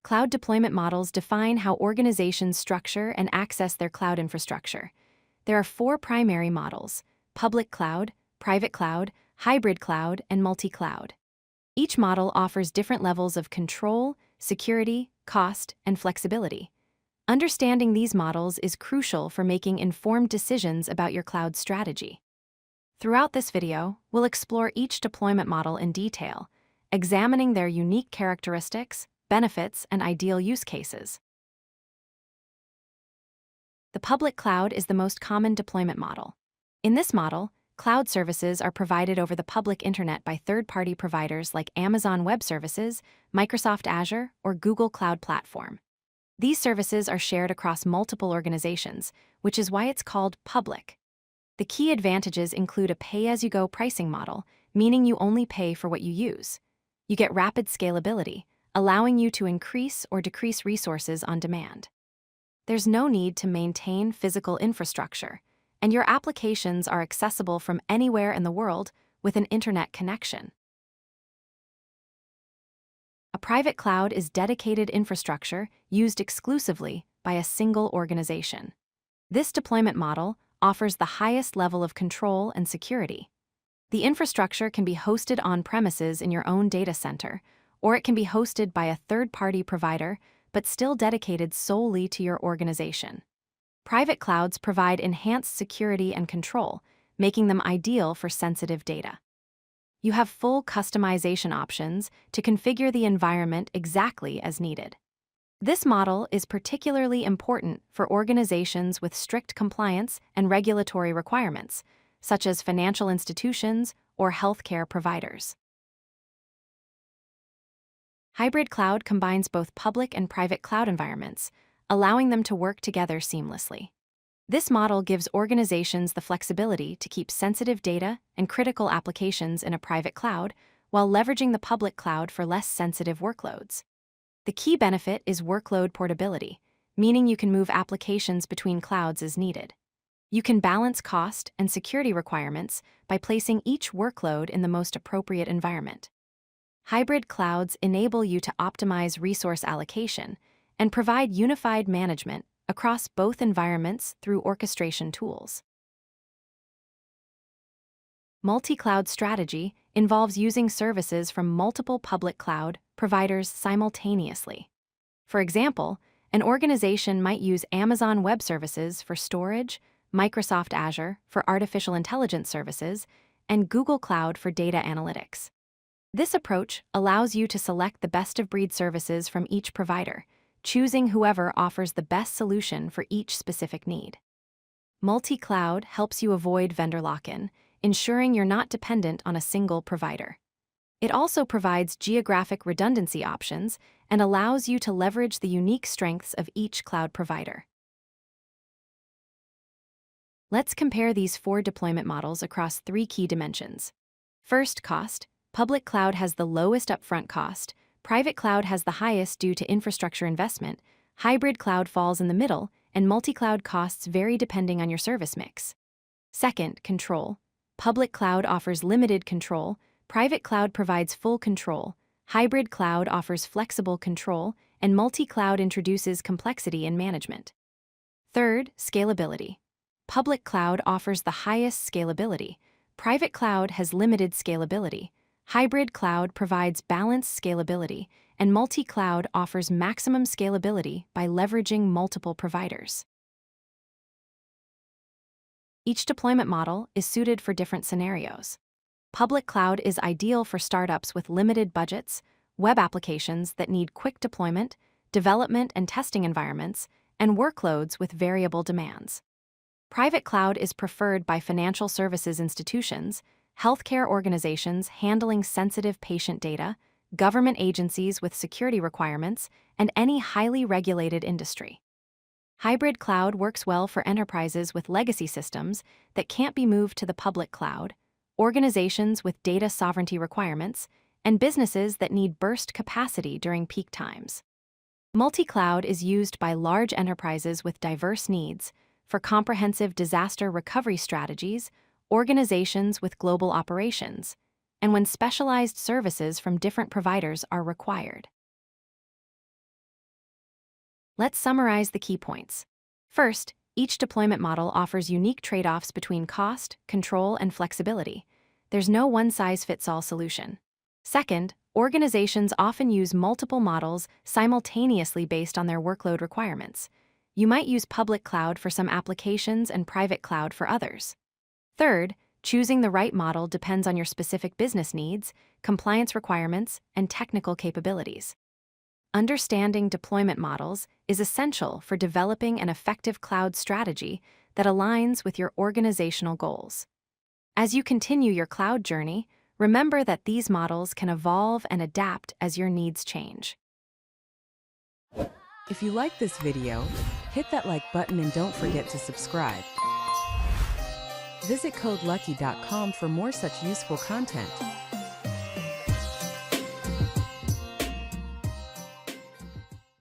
Cloud deployment models define how organizations structure and access their cloud infrastructure. There are four primary models: public cloud, private cloud, hybrid cloud, and multi-cloud. Each model offers different levels of control, security, cost, and flexibility. Understanding these models is crucial for making informed decisions about your cloud strategy. Throughout this video, we'll explore each deployment model in detail, examining their unique characteristics, benefits, and ideal use cases. The public cloud is the most common deployment model. In this model, cloud services are provided over the public internet by third-party providers like Amazon Web Services, Microsoft Azure, or Google Cloud Platform. These services are shared across multiple organizations, which is why it's called public. The key advantages include a pay-as-you-go pricing model, meaning you only pay for what you use. You get rapid scalability, allowing you to increase or decrease resources on demand. There's no need to maintain physical infrastructure, and your applications are accessible from anywhere in the world with an internet connection. A private cloud is dedicated infrastructure used exclusively by a single organization. This deployment model offers the highest level of control and security. The infrastructure can be hosted on-premises in your own data center, or it can be hosted by a third-party provider, but still dedicated solely to your organization. Private clouds provide enhanced security and control, making them ideal for sensitive data. You have full customization options to configure the environment exactly as needed. This model is particularly important for organizations with strict compliance and regulatory requirements, such as financial institutions or healthcare providers. Hybrid cloud combines both public and private cloud environments, allowing them to work together seamlessly. This model gives organizations the flexibility to keep sensitive data and critical applications in a private cloud while leveraging the public cloud for less sensitive workloads. The key benefit is workload portability, meaning you can move applications between clouds as needed. You can balance cost and security requirements by placing each workload in the most appropriate environment. Hybrid clouds enable you to optimize resource allocation and provide unified management across both environments through orchestration tools. Multi-cloud strategy involves using services from multiple public cloud providers simultaneously. For example, an organization might use Amazon Web Services for storage, Microsoft Azure for artificial intelligence services, and Google Cloud for data analytics. This approach allows you to select the best-of-breed services from each provider, choosing whoever offers the best solution for each specific need. Multi-cloud helps you avoid vendor lock-in, ensuring you're not dependent on a single provider. It also provides geographic redundancy options and allows you to leverage the unique strengths of each cloud provider. Let's compare these four deployment models across three key dimensions. First, cost. Public cloud has the lowest upfront cost, private cloud has the highest due to infrastructure investment, hybrid cloud falls in the middle, and multi-cloud costs vary depending on your service mix. Second, control. Public cloud offers limited control, private cloud provides full control, hybrid cloud offers flexible control, and multi-cloud introduces complexity in management. Third, scalability. Public cloud offers the highest scalability, private cloud has limited scalability, hybrid cloud provides balanced scalability, and multi-cloud offers maximum scalability by leveraging multiple providers. Each deployment model is suited for different scenarios. Public cloud is ideal for startups with limited budgets, web applications that need quick deployment, development and testing environments, and workloads with variable demands. Private cloud is preferred by financial services institutions, healthcare organizations handling sensitive patient data, government agencies with security requirements, and any highly regulated industry. Hybrid cloud works well for enterprises with legacy systems that can't be moved to the public cloud, organizations with data sovereignty requirements, and businesses that need burst capacity during peak times. Multi-cloud is used by large enterprises with diverse needs for comprehensive disaster recovery strategies, organizations with global operations, and when specialized services from different providers are required. Let's summarize the key points. First, each deployment model offers unique trade-offs between cost, control, and flexibility. There's no one-size-fits-all solution. Second, organizations often use multiple models simultaneously based on their workload requirements. You might use public cloud for some applications and private cloud for others. Third, choosing the right model depends on your specific business needs, compliance requirements, and technical capabilities. Understanding deployment models is essential for developing an effective cloud strategy that aligns with your organizational goals. As you continue your cloud journey, remember that these models can evolve and adapt as your needs change. If you like this video, hit that like button and don't forget to subscribe. Visit codelucky.com for more such useful content.